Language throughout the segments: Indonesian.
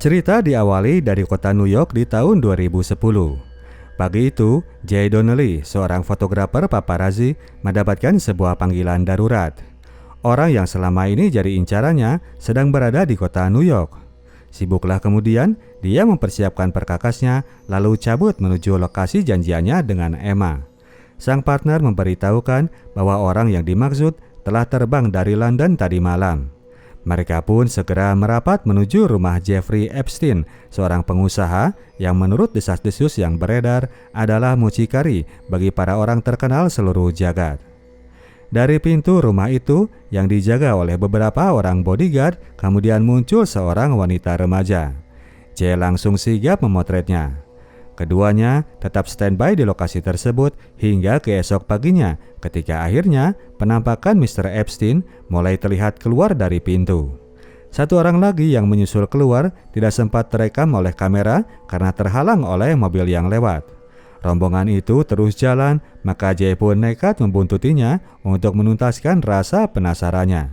Cerita diawali dari kota New York di tahun 2010. Pagi itu, Jay Donnelly, seorang fotografer paparazzi, mendapatkan sebuah panggilan darurat. Orang yang selama ini jadi incarannya sedang berada di kota New York. Sibuklah kemudian, dia mempersiapkan perkakasnya lalu cabut menuju lokasi janjiannya dengan Emma. Sang partner memberitahukan bahwa orang yang dimaksud telah terbang dari London tadi malam. Mereka pun segera merapat menuju rumah Jeffrey Epstein, seorang pengusaha yang menurut desas-desus yang beredar adalah mucikari bagi para orang terkenal seluruh jagat. Dari pintu rumah itu yang dijaga oleh beberapa orang bodyguard, kemudian muncul seorang wanita remaja. Jay langsung sigap memotretnya. Keduanya tetap standby di lokasi tersebut hingga keesok paginya ketika akhirnya penampakan Mr. Epstein mulai terlihat keluar dari pintu. Satu orang lagi yang menyusul keluar tidak sempat terekam oleh kamera karena terhalang oleh mobil yang lewat. Rombongan itu terus jalan, maka Jay pun nekat membuntutinya untuk menuntaskan rasa penasarannya.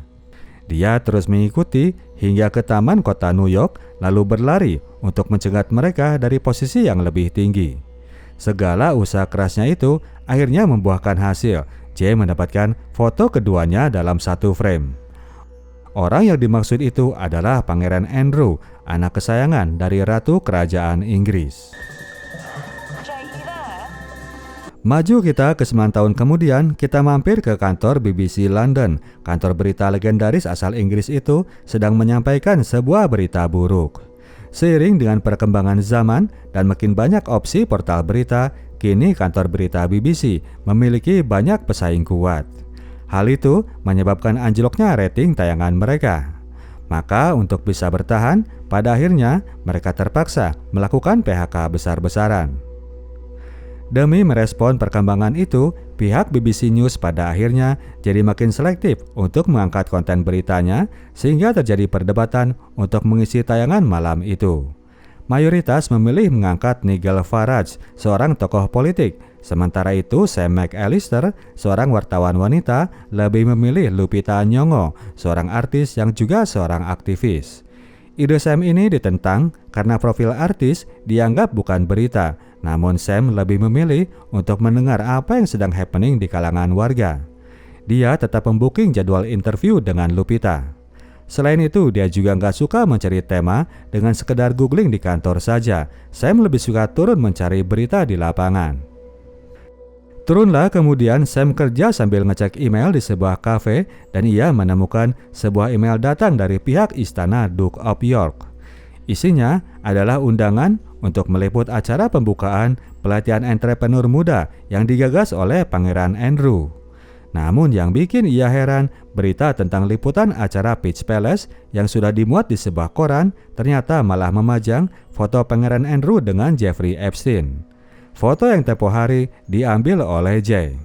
Dia terus mengikuti hingga ke taman kota New York lalu berlari untuk mencegat mereka dari posisi yang lebih tinggi. Segala usaha kerasnya itu akhirnya membuahkan hasil. Jay mendapatkan foto keduanya dalam satu frame. Orang yang dimaksud itu adalah Pangeran Andrew, anak kesayangan dari Ratu Kerajaan Inggris. Maju kita ke 9 tahun kemudian, kita mampir ke kantor BBC London. Kantor berita legendaris asal Inggris itu sedang menyampaikan sebuah berita buruk. Seiring dengan perkembangan zaman dan makin banyak opsi portal berita, kini kantor berita BBC memiliki banyak pesaing kuat. Hal itu menyebabkan anjloknya rating tayangan mereka. Maka untuk bisa bertahan, pada akhirnya mereka terpaksa melakukan PHK besar-besaran. Demi merespon perkembangan itu, pihak BBC News pada akhirnya jadi makin selektif untuk mengangkat konten beritanya sehingga terjadi perdebatan untuk mengisi tayangan malam itu. Mayoritas memilih mengangkat Nigel Farage, seorang tokoh politik. Sementara itu, Sam McAllister, seorang wartawan wanita, lebih memilih Lupita Nyong'o, seorang artis yang juga seorang aktivis. Ide Sam ini ditentang karena profil artis dianggap bukan berita. Namun Sam lebih memilih untuk mendengar apa yang sedang happening di kalangan warga. Dia tetap membooking jadwal interview dengan Lupita. Selain itu, dia juga nggak suka mencari tema dengan sekedar googling di kantor saja. Sam lebih suka turun mencari berita di lapangan. Turunlah kemudian Sam kerja sambil ngecek email di sebuah kafe dan ia menemukan sebuah email datang dari pihak istana Duke of York. Isinya adalah undangan untuk meliput acara pembukaan pelatihan entrepreneur muda yang digagas oleh Pangeran Andrew. Namun yang bikin ia heran, berita tentang liputan acara Peach Palace yang sudah dimuat di sebuah koran ternyata malah memajang foto Pangeran Andrew dengan Jeffrey Epstein. Foto yang tempo hari diambil oleh Jay.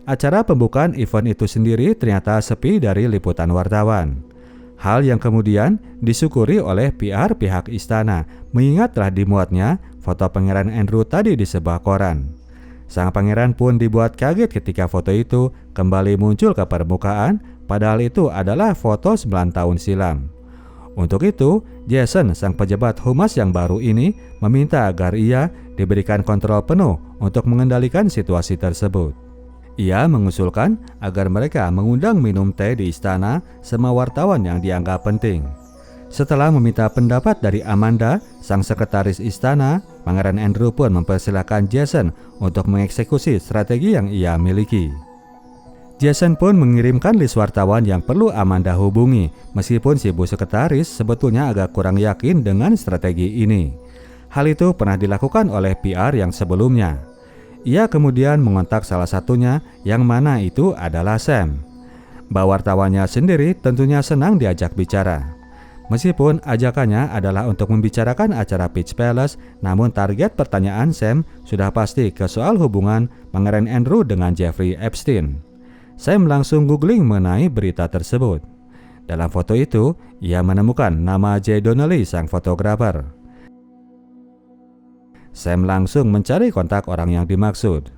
Acara pembukaan event itu sendiri ternyata sepi dari liputan wartawan. Hal yang kemudian disyukuri oleh PR pihak istana, mengingat telah dimuatnya foto Pangeran Andrew tadi di sebuah koran. Sang pangeran pun dibuat kaget ketika foto itu kembali muncul ke permukaan, padahal itu adalah foto 9 tahun silam. Untuk itu, Jason, sang pejabat humas yang baru ini, meminta agar ia diberikan kontrol penuh untuk mengendalikan situasi tersebut. Ia mengusulkan agar mereka mengundang minum teh di istana sama wartawan yang dianggap penting. Setelah meminta pendapat dari Amanda, sang sekretaris istana, Pangeran Andrew pun mempersilahkan Jason untuk mengeksekusi strategi yang ia miliki. Jason pun mengirimkan list wartawan yang perlu Amanda hubungi, meskipun si bu sekretaris sebetulnya agak kurang yakin dengan strategi ini. Hal itu pernah dilakukan oleh PR yang sebelumnya. Ia kemudian mengontak salah satunya yang mana itu adalah Sam. Wartawannya sendiri tentunya senang diajak bicara. Meskipun ajakannya adalah untuk membicarakan acara Peach Palace, namun target pertanyaan Sam sudah pasti ke soal hubungan Pangeran Andrew dengan Jeffrey Epstein. Sam langsung googling mengenai berita tersebut. Dalam foto itu, ia menemukan nama Jay Donnelly, sang fotografer. Sam langsung mencari kontak orang yang dimaksud.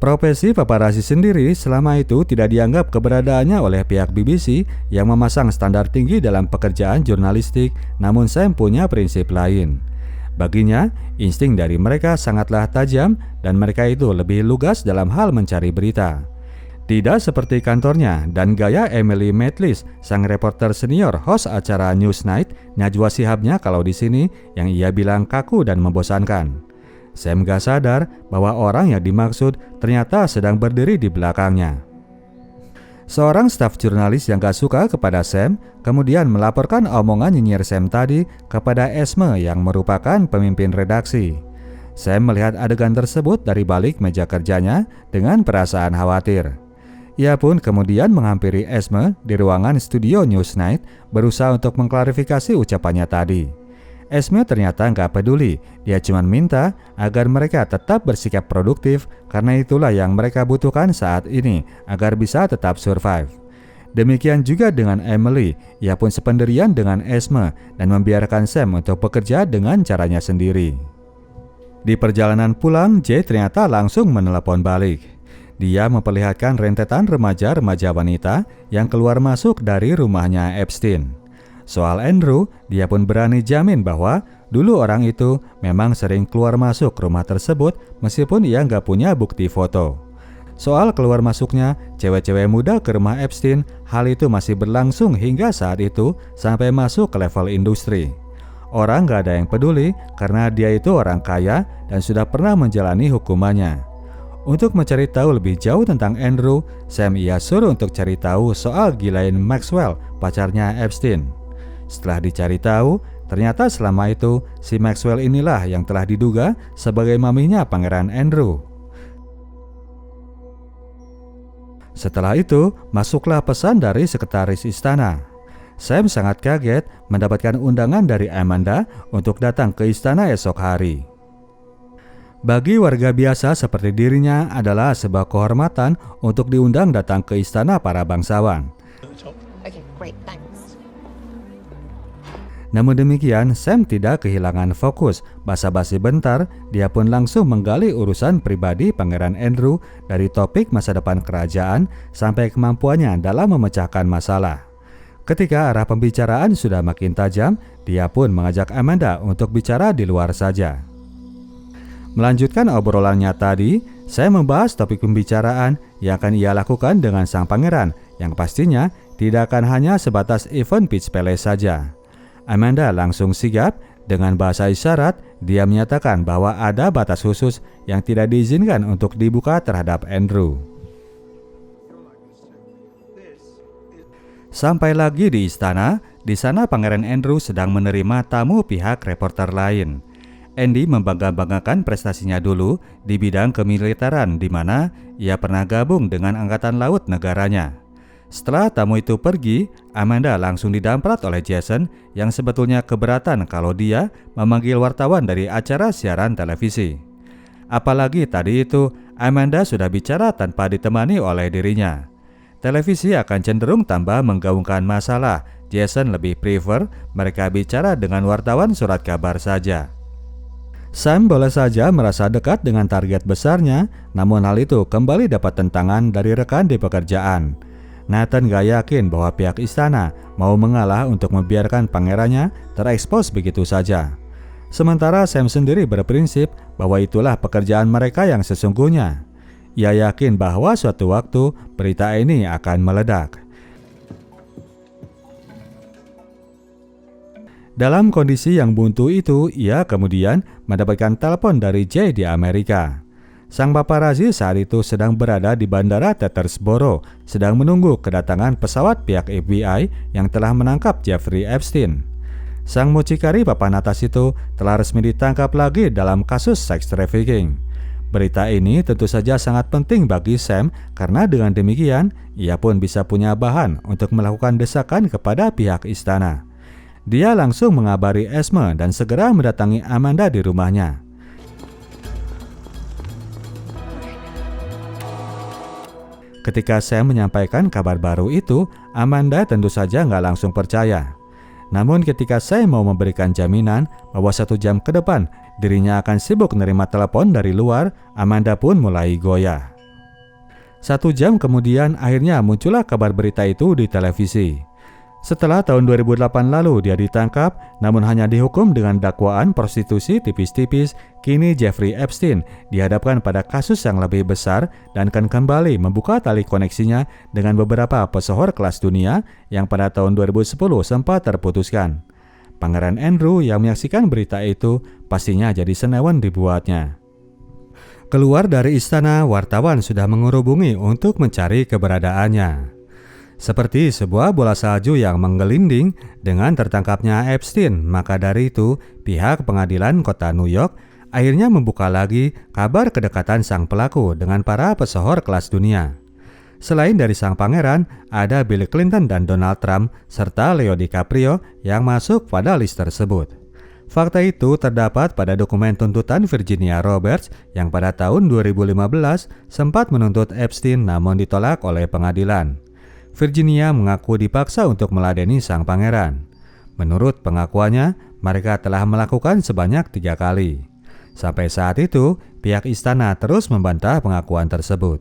Profesi paparazzi sendiri selama itu tidak dianggap keberadaannya oleh pihak BBC yang memasang standar tinggi dalam pekerjaan jurnalistik, namun Sam punya prinsip lain. Baginya, insting dari mereka sangatlah tajam dan mereka itu lebih lugas dalam hal mencari berita. Tidak seperti kantornya dan gaya Emily Maitlis, sang reporter senior host acara Newsnight, Najwa Shihab-nya kalau di sini yang ia bilang kaku dan membosankan. Sam gak sadar bahwa orang yang dimaksud ternyata sedang berdiri di belakangnya. Seorang staf jurnalis yang gak suka kepada Sam kemudian melaporkan omongan nyinyir Sam tadi kepada Esme yang merupakan pemimpin redaksi. Sam melihat adegan tersebut dari balik meja kerjanya dengan perasaan khawatir. Ia pun kemudian menghampiri Esme di ruangan studio Newsnight berusaha untuk mengklarifikasi ucapannya tadi. Esme ternyata nggak peduli, dia cuma minta agar mereka tetap bersikap produktif karena itulah yang mereka butuhkan saat ini agar bisa tetap survive. Demikian juga dengan Emily, ia pun sependirian dengan Esme dan membiarkan Sam untuk bekerja dengan caranya sendiri. Di perjalanan pulang, Jay ternyata langsung menelepon balik. Dia memperlihatkan rentetan remaja-remaja wanita yang keluar masuk dari rumahnya Epstein. Soal Andrew, dia pun berani jamin bahwa dulu orang itu memang sering keluar masuk rumah tersebut meskipun ia nggak punya bukti foto. Soal keluar masuknya cewek-cewek muda ke rumah Epstein, hal itu masih berlangsung hingga saat itu sampai masuk ke level industri. Orang nggak ada yang peduli karena dia itu orang kaya dan sudah pernah menjalani hukumannya. Untuk mencari tahu lebih jauh tentang Andrew, Sam ia suruh untuk cari tahu soal Ghislaine Maxwell, pacarnya Epstein. Setelah dicari tahu, ternyata selama itu si Maxwell inilah yang telah diduga sebagai maminya Pangeran Andrew. Setelah itu, masuklah pesan dari sekretaris istana. Sam sangat kaget mendapatkan undangan dari Amanda untuk datang ke istana esok hari. Bagi warga biasa seperti dirinya adalah sebuah kehormatan untuk diundang datang ke istana para bangsawan. Okay, great, thanks. Namun demikian, Sam tidak kehilangan fokus. Basa-basi bentar, dia pun langsung menggali urusan pribadi Pangeran Andrew dari topik masa depan kerajaan sampai kemampuannya dalam memecahkan masalah. Ketika arah pembicaraan sudah makin tajam, dia pun mengajak Amanda untuk bicara di luar saja. Melanjutkan obrolannya tadi, saya membahas topik pembicaraan yang akan ia lakukan dengan sang pangeran, yang pastinya tidak akan hanya sebatas event pitch palace saja. Amanda langsung sigap. Dengan bahasa isyarat, dia menyatakan bahwa ada batas khusus yang tidak diizinkan untuk dibuka terhadap Andrew. Sampai lagi di istana, di sana Pangeran Andrew sedang menerima tamu pihak reporter lain. Andy membangga-banggakan prestasinya dulu di bidang kemiliteran di mana ia pernah gabung dengan angkatan laut negaranya. Setelah tamu itu pergi, Amanda langsung didamprat oleh Jason yang sebetulnya keberatan kalau dia memanggil wartawan dari acara siaran televisi. Apalagi tadi itu Amanda sudah bicara tanpa ditemani oleh dirinya. Televisi akan cenderung tambah menggaungkan masalah. Jason lebih prefer mereka bicara dengan wartawan surat kabar saja. Sam boleh saja merasa dekat dengan target besarnya, namun hal itu kembali dapat tentangan dari rekan di pekerjaan. Nathan gak yakin bahwa pihak istana mau mengalah untuk membiarkan pangerannya terekspos begitu saja. Sementara Sam sendiri berprinsip bahwa itulah pekerjaan mereka yang sesungguhnya. Ia yakin bahwa suatu waktu berita ini akan meledak. Dalam kondisi yang buntu itu, ia kemudian mendapatkan telepon dari Jay di Amerika. Sang paparazzi saat itu sedang berada di Bandara Tetersboro, sedang menunggu kedatangan pesawat pihak FBI yang telah menangkap Jeffrey Epstein. Sang mucikari papan atas itu telah resmi ditangkap lagi dalam kasus sex trafficking. Berita ini tentu saja sangat penting bagi Sam karena dengan demikian ia pun bisa punya bahan untuk melakukan desakan kepada pihak istana. Dia langsung mengabari Esme dan segera mendatangi Amanda di rumahnya. Ketika Sam menyampaikan kabar baru itu, Amanda tentu saja nggak langsung percaya. Namun ketika Sam mau memberikan jaminan bahwa 1 jam ke depan dirinya akan sibuk menerima telepon dari luar, Amanda pun mulai goyah. 1 jam kemudian akhirnya muncullah kabar berita itu di televisi. Setelah tahun 2008 lalu dia ditangkap, namun hanya dihukum dengan dakwaan prostitusi tipis-tipis. Kini Jeffrey Epstein dihadapkan pada kasus yang lebih besar dan akan kembali membuka tali koneksinya dengan beberapa pesohor kelas dunia yang pada tahun 2010 sempat terputuskan. Pangeran Andrew yang menyaksikan berita itu pastinya jadi senewan dibuatnya. Keluar dari istana, wartawan sudah menghubungi untuk mencari keberadaannya. Seperti sebuah bola salju yang menggelinding dengan tertangkapnya Epstein, maka dari itu pihak pengadilan kota New York akhirnya membuka lagi kabar kedekatan sang pelaku dengan para pesohor kelas dunia. Selain dari sang pangeran, ada Bill Clinton dan Donald Trump serta Leo DiCaprio yang masuk pada list tersebut. Fakta itu terdapat pada dokumen tuntutan Virginia Roberts yang pada tahun 2015 sempat menuntut Epstein namun ditolak oleh pengadilan. Virginia mengaku dipaksa untuk meladeni sang pangeran. Menurut pengakuannya, mereka telah melakukan sebanyak 3 kali. Sampai saat itu, pihak istana terus membantah pengakuan tersebut.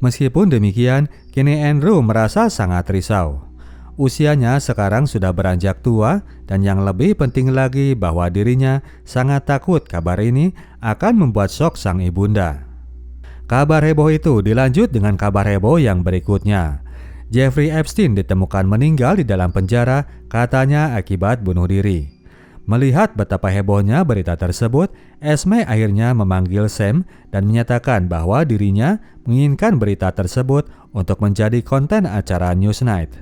Meskipun demikian, kini Andrew merasa sangat risau. Usianya sekarang sudah beranjak tua dan yang lebih penting lagi bahwa dirinya sangat takut kabar ini akan membuat syok sang ibunda. Kabar heboh itu dilanjut dengan kabar heboh yang berikutnya. Jeffrey Epstein ditemukan meninggal di dalam penjara, katanya akibat bunuh diri. Melihat betapa hebohnya berita tersebut, Esme akhirnya memanggil Sam dan menyatakan bahwa dirinya menginginkan berita tersebut untuk menjadi konten acara Newsnight.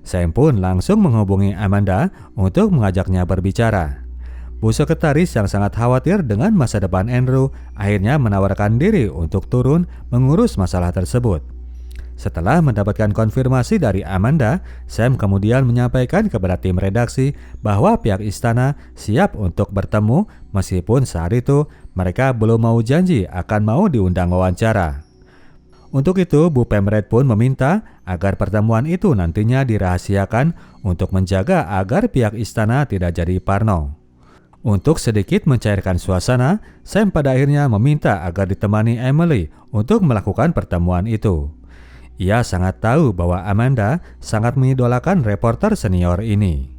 Sam pun langsung menghubungi Amanda untuk mengajaknya berbicara. Bu sekretaris yang sangat khawatir dengan masa depan Andrew akhirnya menawarkan diri untuk turun mengurus masalah tersebut. Setelah mendapatkan konfirmasi dari Amanda, Sam kemudian menyampaikan kepada tim redaksi bahwa pihak istana siap untuk bertemu meskipun saat itu mereka belum mau janji akan mau diundang wawancara. Untuk itu, Bu Pemret pun meminta agar pertemuan itu nantinya dirahasiakan untuk menjaga agar pihak istana tidak jadi parno. Untuk sedikit mencairkan suasana, Sam pada akhirnya meminta agar ditemani Emily untuk melakukan pertemuan itu. Ia sangat tahu bahwa Amanda sangat mengidolakan reporter senior ini.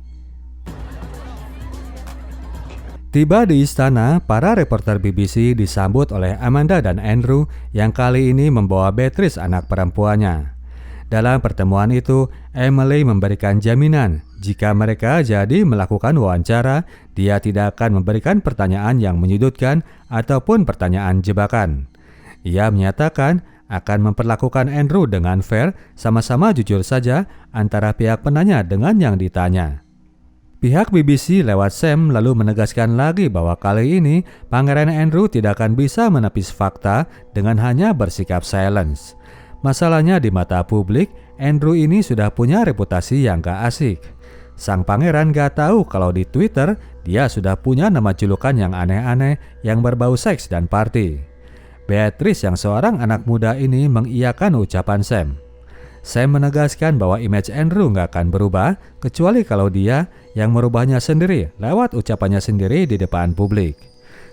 Tiba di istana, para reporter BBC disambut oleh Amanda dan Andrew yang kali ini membawa Beatrice anak perempuannya. Dalam pertemuan itu, Emily memberikan jaminan jika mereka jadi melakukan wawancara, dia tidak akan memberikan pertanyaan yang menyudutkan ataupun pertanyaan jebakan. Ia menyatakan akan memperlakukan Andrew dengan fair, sama-sama jujur saja antara pihak penanya dengan yang ditanya. Pihak BBC lewat Sam lalu menegaskan lagi bahwa kali ini Pangeran Andrew tidak akan bisa menepis fakta dengan hanya bersikap silence. Masalahnya di mata publik, Andrew ini sudah punya reputasi yang gak asik. Sang pangeran gak tahu kalau di Twitter dia sudah punya nama julukan yang aneh-aneh yang berbau seks dan party. Beatrice yang seorang anak muda ini mengiyakan ucapan Sam. Sam menegaskan bahwa image Andrew nggak akan berubah kecuali kalau dia yang merubahnya sendiri lewat ucapannya sendiri di depan publik.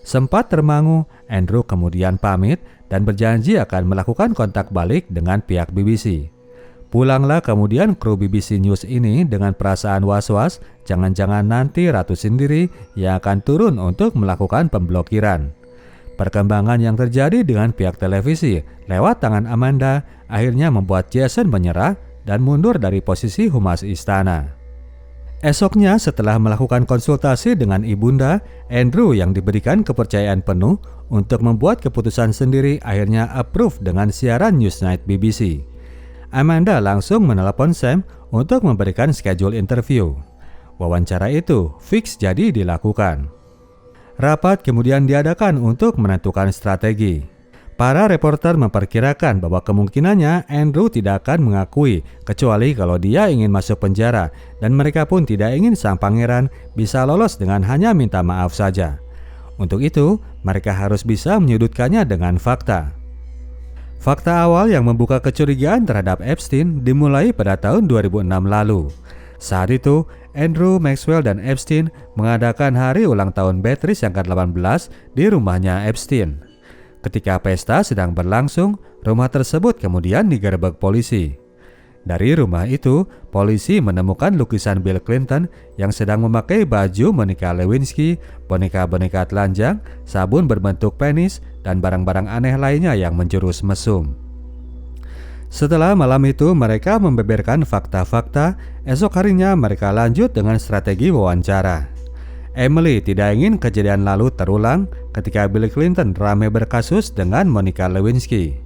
Sempat termangu, Andrew kemudian pamit dan berjanji akan melakukan kontak balik dengan pihak BBC. Pulanglah kemudian kru BBC News ini dengan perasaan was-was, jangan-jangan nanti Ratu sendiri yang akan turun untuk melakukan pemblokiran. Perkembangan yang terjadi dengan pihak televisi lewat tangan Amanda akhirnya membuat Jason menyerah dan mundur dari posisi humas istana. Esoknya setelah melakukan konsultasi dengan ibunda, Andrew yang diberikan kepercayaan penuh untuk membuat keputusan sendiri akhirnya approve dengan siaran Newsnight BBC. Amanda langsung menelepon Sam untuk memberikan schedule interview. Wawancara itu fix jadi dilakukan. Rapat kemudian diadakan untuk menentukan strategi. Para reporter memperkirakan bahwa kemungkinannya Andrew tidak akan mengakui kecuali kalau dia ingin masuk penjara dan mereka pun tidak ingin sang pangeran bisa lolos dengan hanya minta maaf saja. Untuk itu, mereka harus bisa menyudutkannya dengan fakta. Fakta awal yang membuka kecurigaan terhadap Epstein dimulai pada tahun 2006 lalu. Saat itu, Andrew, Maxwell, dan Epstein mengadakan hari ulang tahun Beatrice yang ke-18 di rumahnya Epstein. Ketika pesta sedang berlangsung, rumah tersebut kemudian digerebek polisi. Dari rumah itu, polisi menemukan lukisan Bill Clinton yang sedang memakai baju Monica Lewinsky, boneka-boneka telanjang, sabun berbentuk penis, dan barang-barang aneh lainnya yang menjurus mesum. Setelah malam itu mereka membeberkan fakta-fakta, esok harinya mereka lanjut dengan strategi wawancara. Emily tidak ingin kejadian lalu terulang ketika Bill Clinton ramai berkasus dengan Monica Lewinsky.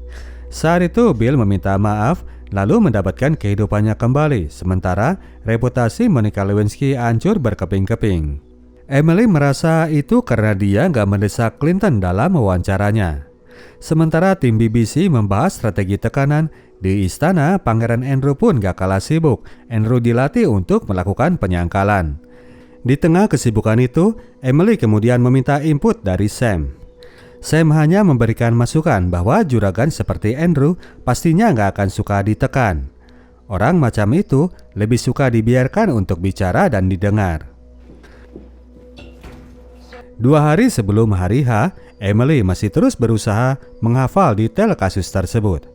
Saat itu Bill meminta maaf lalu mendapatkan kehidupannya kembali, sementara reputasi Monica Lewinsky hancur berkeping-keping. Emily merasa itu karena dia nggak mendesak Clinton dalam wawancaranya. Sementara tim BBC membahas strategi tekanan, di istana Pangeran Andrew pun gak kalah sibuk. Andrew dilatih untuk melakukan penyangkalan. Di tengah kesibukan itu, Emily kemudian meminta input dari Sam. Sam hanya memberikan masukan bahwa juragan seperti Andrew pastinya nggak akan suka ditekan. Orang macam itu lebih suka dibiarkan untuk bicara dan didengar. 2 hari sebelum hari H, Emily masih terus berusaha menghafal detail kasus tersebut.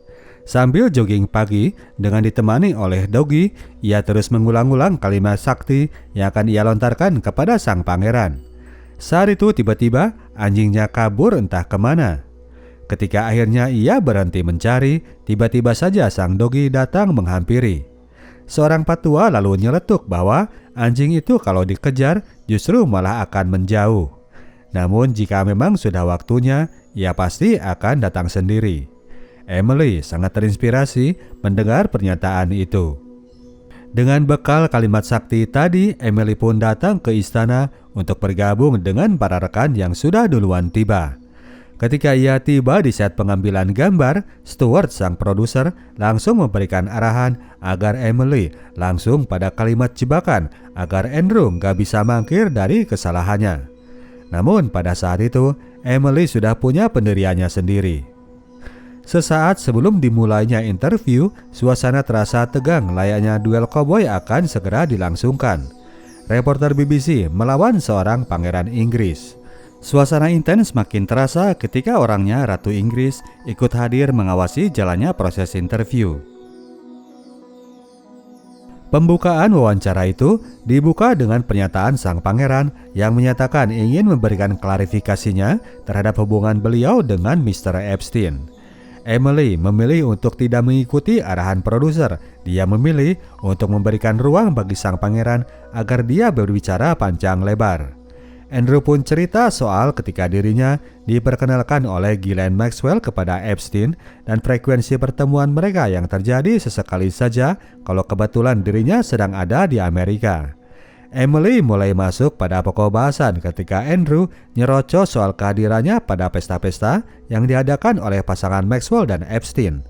Sambil jogging pagi dengan ditemani oleh Doggy, ia terus mengulang-ulang kalimat sakti yang akan ia lontarkan kepada sang pangeran. Saat itu tiba-tiba anjingnya kabur entah kemana. Ketika akhirnya ia berhenti mencari, tiba-tiba saja sang Doggy datang menghampiri. Seorang patua lalu nyeletuk bahwa anjing itu kalau dikejar justru malah akan menjauh. Namun jika memang sudah waktunya, ia pasti akan datang sendiri. Emily sangat terinspirasi mendengar pernyataan itu. Dengan bekal kalimat sakti tadi, Emily pun datang ke istana untuk bergabung dengan para rekan yang sudah duluan tiba. Ketika ia tiba di set pengambilan gambar, Stuart sang produser langsung memberikan arahan agar Emily langsung pada kalimat jebakan agar Andrew gak bisa mangkir dari kesalahannya. Namun pada saat itu, Emily sudah punya pendiriannya sendiri. Sesaat sebelum dimulainya interview, suasana terasa tegang layaknya duel koboi akan segera dilangsungkan. Reporter BBC melawan seorang pangeran Inggris. Suasana intens makin terasa ketika orangnya Ratu Inggris ikut hadir mengawasi jalannya proses interview. Pembukaan wawancara itu dibuka dengan pernyataan sang pangeran yang menyatakan ingin memberikan klarifikasinya terhadap hubungan beliau dengan Mr. Epstein. Emily memilih untuk tidak mengikuti arahan produser. Dia memilih untuk memberikan ruang bagi sang pangeran agar dia berbicara panjang lebar. Andrew pun cerita soal ketika dirinya diperkenalkan oleh Ghislaine Maxwell kepada Epstein dan frekuensi pertemuan mereka yang terjadi sesekali saja kalau kebetulan dirinya sedang ada di Amerika. Emily mulai masuk pada pokok bahasan ketika Andrew nyerocos soal kehadirannya pada pesta-pesta yang diadakan oleh pasangan Maxwell dan Epstein.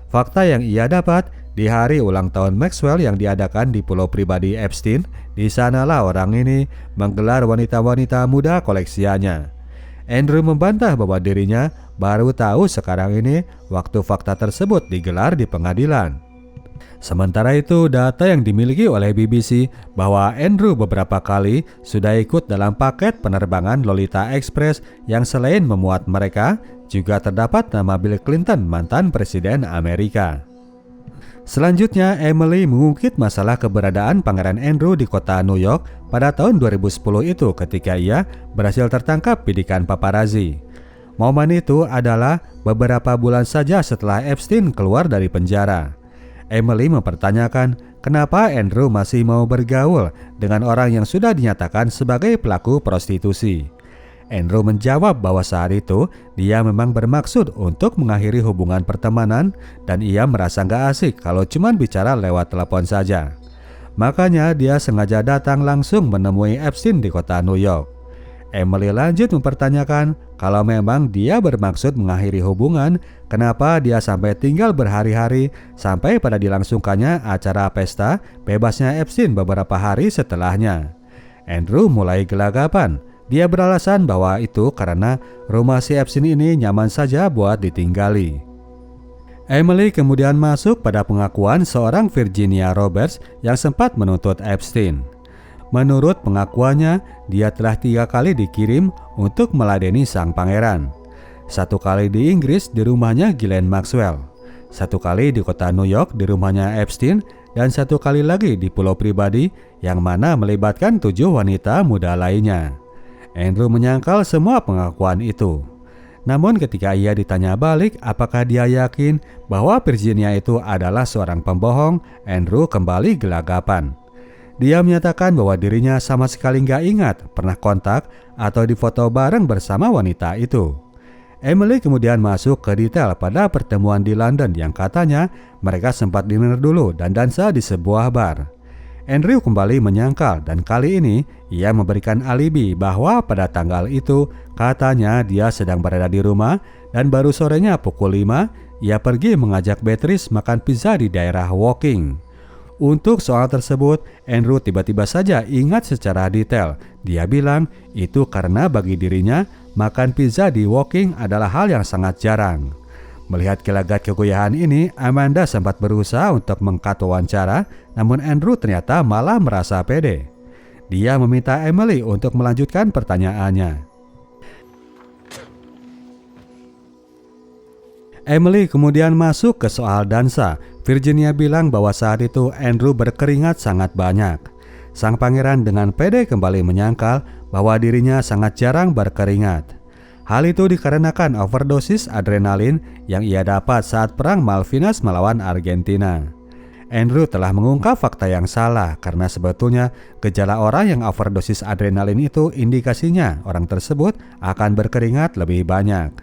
Fakta yang ia dapat, di hari ulang tahun Maxwell yang diadakan di pulau pribadi Epstein, di sanalah orang ini menggelar wanita-wanita muda koleksiannya. Andrew membantah bahwa dirinya baru tahu sekarang ini waktu fakta tersebut digelar di pengadilan. Sementara itu, data yang dimiliki oleh BBC bahwa Andrew beberapa kali sudah ikut dalam paket penerbangan Lolita Express yang selain memuat mereka, juga terdapat nama Bill Clinton, mantan presiden Amerika. Selanjutnya, Emily mengungkit masalah keberadaan Pangeran Andrew di kota New York pada tahun 2010 itu ketika ia berhasil tertangkap bidikan paparazzi. Momen itu adalah beberapa bulan saja setelah Epstein keluar dari penjara. Emily mempertanyakan kenapa Andrew masih mau bergaul dengan orang yang sudah dinyatakan sebagai pelaku prostitusi. Andrew menjawab bahwa saat itu dia memang bermaksud untuk mengakhiri hubungan pertemanan dan ia merasa gak asik kalau cuma bicara lewat telepon saja. Makanya dia sengaja datang langsung menemui Epstein di kota New York. Emily lanjut mempertanyakan kalau memang dia bermaksud mengakhiri hubungan, kenapa dia sampai tinggal berhari-hari sampai pada dilangsungkannya acara pesta bebasnya Epstein beberapa hari setelahnya. Andrew mulai gelagapan. Dia beralasan bahwa itu karena rumah si Epstein ini nyaman saja buat ditinggali. Emily kemudian masuk pada pengakuan seorang Virginia Roberts yang sempat menuntut Epstein. Menurut pengakuannya, dia telah 3 kali dikirim untuk meladeni sang pangeran. 1 kali di Inggris di rumahnya Ghislaine Maxwell, 1 kali di kota New York di rumahnya Epstein, dan 1 kali lagi di pulau pribadi yang mana melibatkan 7 wanita muda lainnya. Andrew menyangkal semua pengakuan itu. Namun ketika ia ditanya balik apakah dia yakin bahwa Virginia itu adalah seorang pembohong, Andrew kembali gelagapan. Dia menyatakan bahwa dirinya sama sekali nggak ingat pernah kontak atau difoto bareng bersama wanita itu. Emily kemudian masuk ke detail pada pertemuan di London yang katanya mereka sempat dinner dulu dan dansa di sebuah bar. Andrew kembali menyangkal dan kali ini ia memberikan alibi bahwa pada tanggal itu katanya dia sedang berada di rumah dan baru sorenya pukul 5 ia pergi mengajak Beatrice makan pizza di daerah Woking. Untuk soal tersebut, Andrew tiba-tiba saja ingat secara detail. Dia bilang itu karena bagi dirinya makan pizza di Woking adalah hal yang sangat jarang. Melihat gelagat kegoyahan ini, Amanda sempat berusaha untuk meng-cut wawancara, namun Andrew ternyata malah merasa pede. Dia meminta Emily untuk melanjutkan pertanyaannya. Emily kemudian masuk ke soal dansa. Virginia bilang bahwa saat itu Andrew berkeringat sangat banyak. Sang pangeran dengan pede kembali menyangkal bahwa dirinya sangat jarang berkeringat. Hal itu dikarenakan overdosis adrenalin yang ia dapat saat perang Malvinas melawan Argentina. Andrew telah mengungkap fakta yang salah karena sebetulnya gejala orang yang overdosis adrenalin itu indikasinya orang tersebut akan berkeringat lebih banyak.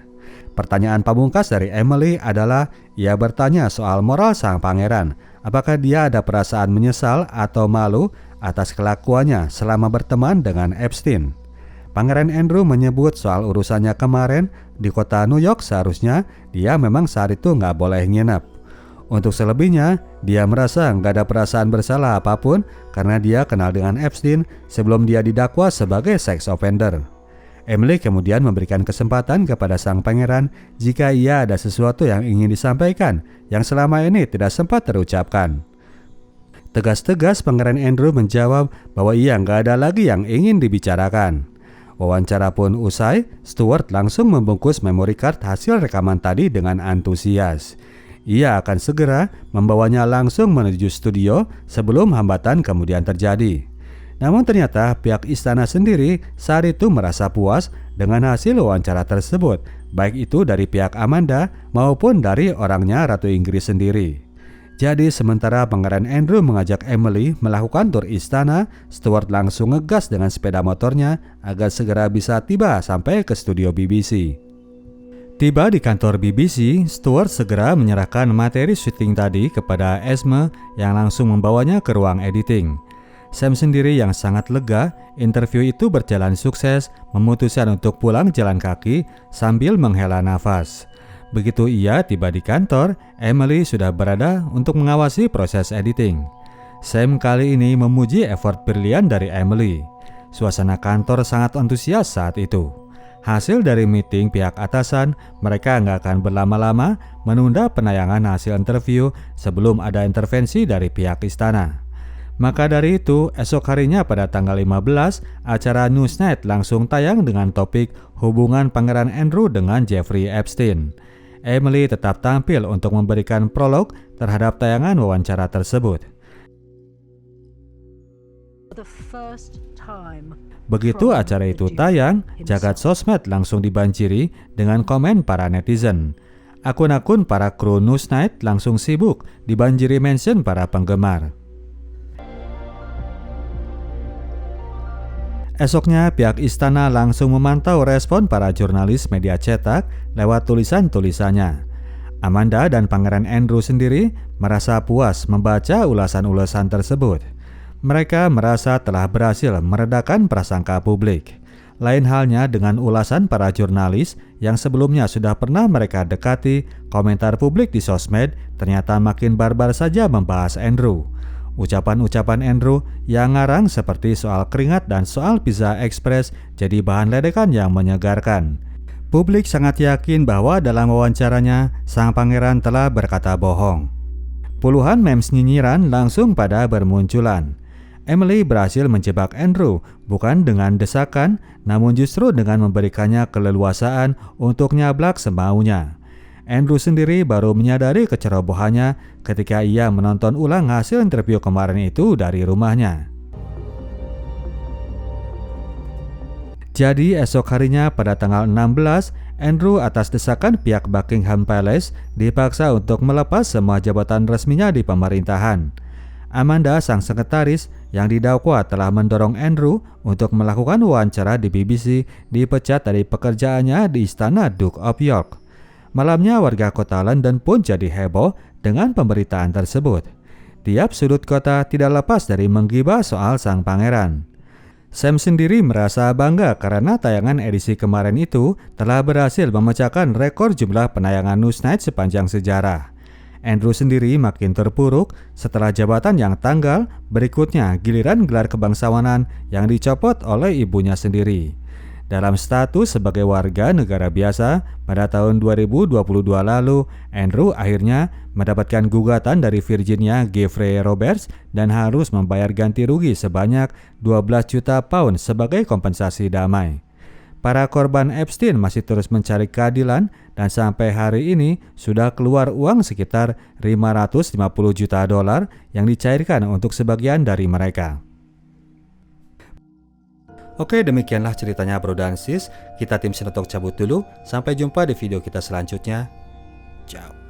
Pertanyaan pamungkas dari Emily adalah ia bertanya soal moral sang pangeran, apakah dia ada perasaan menyesal atau malu atas kelakuannya selama berteman dengan Epstein. Pangeran Andrew menyebut soal urusannya kemarin di kota New York seharusnya dia memang saat itu nggak boleh nginep. Untuk selebihnya, dia merasa nggak ada perasaan bersalah apapun karena dia kenal dengan Epstein sebelum dia didakwa sebagai sex offender. Emily kemudian memberikan kesempatan kepada sang pangeran jika ia ada sesuatu yang ingin disampaikan yang selama ini tidak sempat terucapkan. Tegas-tegas Pangeran Andrew menjawab bahwa ia nggak ada lagi yang ingin dibicarakan. Wawancara pun usai, Stuart langsung membungkus memory card hasil rekaman tadi dengan antusias. Ia akan segera membawanya langsung menuju studio sebelum hambatan kemudian terjadi. Namun ternyata pihak istana sendiri saat itu merasa puas dengan hasil wawancara tersebut, baik itu dari pihak Amanda maupun dari orangnya Ratu Inggris sendiri. Jadi sementara Pangeran Andrew mengajak Emily melakukan tur istana, Stuart langsung ngegas dengan sepeda motornya agar segera bisa tiba sampai ke studio BBC. Tiba di kantor BBC, Stuart segera menyerahkan materi syuting tadi kepada Esme yang langsung membawanya ke ruang editing. Sam sendiri yang sangat lega, interview itu berjalan sukses, memutuskan untuk pulang jalan kaki sambil menghela nafas. Begitu ia tiba di kantor, Emily sudah berada untuk mengawasi proses editing. Sam kali ini memuji effort brilian dari Emily. Suasana kantor sangat antusias saat itu. Hasil dari meeting pihak atasan, mereka nggak akan berlama-lama menunda penayangan hasil interview sebelum ada intervensi dari pihak istana. Maka dari itu, esok harinya pada tanggal 15, acara Newsnight langsung tayang dengan topik hubungan Pangeran Andrew dengan Jeffrey Epstein. Emily tetap tampil untuk memberikan prolog terhadap tayangan wawancara tersebut. Begitu acara itu tayang, jagat sosmed langsung dibanjiri dengan komen para netizen. Akun-akun para kru Newsnight langsung sibuk dibanjiri mention para penggemar. Esoknya pihak istana langsung memantau respon para jurnalis media cetak lewat tulisan-tulisannya. Amanda dan Pangeran Andrew sendiri merasa puas membaca ulasan-ulasan tersebut. Mereka merasa telah berhasil meredakan prasangka publik. Lain halnya dengan ulasan para jurnalis yang sebelumnya sudah pernah mereka dekati, komentar publik di sosmed ternyata makin barbar saja membahas Andrew. Ucapan-ucapan Andrew yang ngarang seperti soal keringat dan soal pizza express jadi bahan ledekan yang menyegarkan. Publik sangat yakin bahwa dalam wawancaranya, sang pangeran telah berkata bohong. Puluhan memes nyinyiran langsung pada bermunculan. Emily berhasil menjebak Andrew bukan dengan desakan, namun justru dengan memberikannya keleluasaan untuk nyablak semaunya. Andrew sendiri baru menyadari kecerobohannya ketika ia menonton ulang hasil interview kemarin itu dari rumahnya. Jadi esok harinya pada tanggal 16, Andrew atas desakan pihak Buckingham Palace dipaksa untuk melepas semua jabatan resminya di pemerintahan. Amanda, sang sekretaris yang didakwa telah mendorong Andrew untuk melakukan wawancara di BBC, dipecat dari pekerjaannya di istana Duke of York. Malamnya warga kota London pun jadi heboh dengan pemberitaan tersebut. Tiap sudut kota tidak lepas dari menggibah soal sang pangeran. Sam sendiri merasa bangga karena tayangan edisi kemarin itu telah berhasil memecahkan rekor jumlah penayangan Newsnight sepanjang sejarah. Andrew sendiri makin terpuruk setelah jabatan yang tanggal, berikutnya giliran gelar kebangsawanan yang dicopot oleh ibunya sendiri. Dalam status sebagai warga negara biasa, pada tahun 2022 lalu, Andrew akhirnya mendapatkan gugatan dari Virginia Giffrey Roberts dan harus membayar ganti rugi sebanyak 12 juta pound sebagai kompensasi damai. Para korban Epstein masih terus mencari keadilan dan sampai hari ini sudah keluar uang sekitar 550 juta dolar yang dicairkan untuk sebagian dari mereka. Oke, demikianlah ceritanya Bro dan Sis. Kita tim Sinotok cabut dulu. Sampai jumpa di video kita selanjutnya. Ciao.